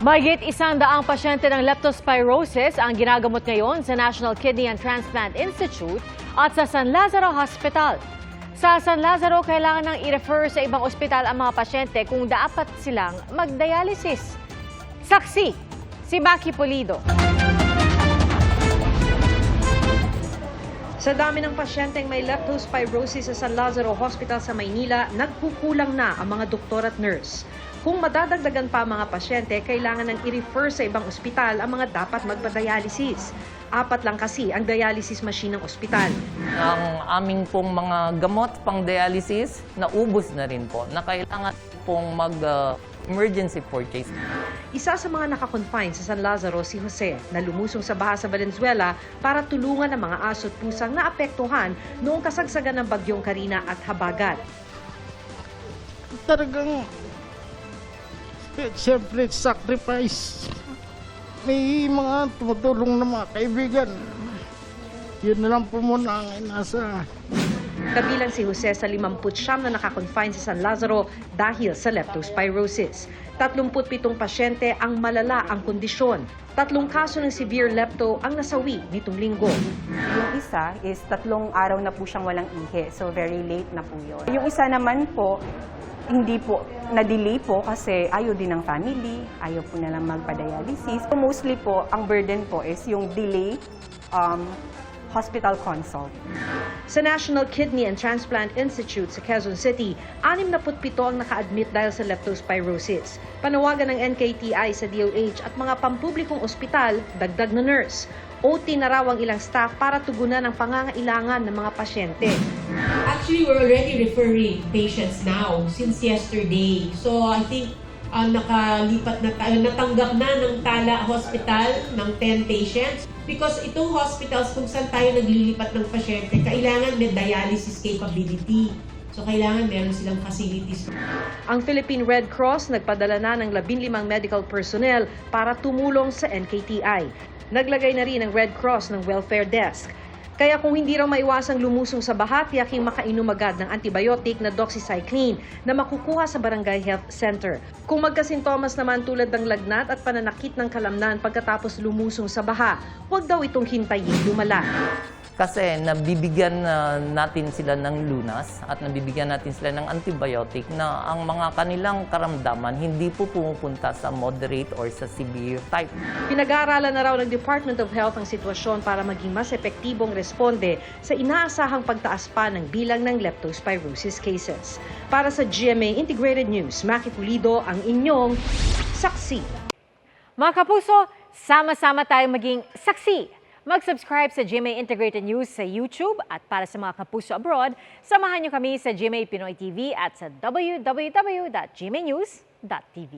Mahigit 100 pasyente ng leptospirosis ang ginagamot ngayon sa National Kidney and Transplant Institute at sa San Lazaro Hospital. Sa San Lazaro, kailangan nang i-refer sa ibang ospital ang mga pasyente kung dapat silang mag-dialysis. Saksi, si Maki Pulido. Sa dami ng pasyenteng may leptospirosis sa San Lazaro Hospital sa Maynila, nagkukulang na ang mga doktor at nurse. Kung madadagdagan pa ang mga pasyente, kailangan nang i-refer sa ibang ospital ang mga dapat magpa-dialysis. 4 lang kasi ang dialysis machine ng ospital. Ang aming pong mga gamot pang dialysis, naubos na rin po, na kailangan pong emergency purchase. Isa sa mga nakakonfine sa San Lazaro si Jose na lumusong sa baha sa Valenzuela para tulungan ang mga aso at pusang naapektuhan noong kasagsagan ng bagyong Karina at Habagat. Talagang siyempre sacrifice. May mga tumutulong na mga kaibigan. Yun na lang po muna ang inasa. Kabilang si Jose sa 59 na nakakonfine sa San Lazaro dahil sa leptospirosis. 37 pasyente ang malala ang kondisyon. 3 kaso ng severe lepto ang nasawi nitong linggo. Yung isa is 3 araw na po siyang walang ihi, so very late na po yun. Yung isa naman po, hindi po, na-delay po kasi ayaw din ng family, ayaw po nalang magpa-dialysis. So mostly po, ang burden po is yung delay hospital consult. Sa National Kidney and Transplant Institute sa Quezon City, 67 ang naka-admit dahil sa leptospirosis. Panawagan ng NKTI sa DOH at mga pampublikong ospital, dagdag na nurse. OT na raw ang ilang staff para tugunan ang pangangailangan ng mga pasyente. Actually, we're already referring patients now since yesterday. So I think nakalipat na tayo, natanggap na ng Tala Hospital ng 10 patients. Because itong hospitals kung saan tayo naglilipat ng pasyente, kailangan may dialysis capability. So kailangan meron silang facilities. Ang Philippine Red Cross nagpadala na ng 15 medical personnel para tumulong sa NKTI. Naglagay na rin ang Red Cross ng welfare desk. Kaya kung hindi raw maiwasang lumusong sa baha, tiyaking makainom agad ng antibiotic na doxycycline na makukuha sa Barangay Health Center. Kung magkasintomas naman tulad ng lagnat at pananakit ng kalamnan pagkatapos lumusong sa baha, huwag daw itong hintayin lumala. Kasi nabibigyan natin sila ng lunas at nabibigyan natin sila ng antibiotic na ang mga kanilang karamdaman hindi po pumupunta sa moderate or sa severe type. Pinag-aaralan na raw ng Department of Health ang sitwasyon para maging mas epektibong responde sa inaasahang pagtaas pa ng bilang ng leptospirosis cases. Para sa GMA Integrated News, Maki Pulido ang inyong saksi. Mga kapuso, sama-sama tayong maging saksi. Mag-subscribe sa GMA Integrated News sa YouTube at para sa mga kapuso abroad, samahan niyo kami sa GMA Pinoy TV at sa www.gmanews.tv.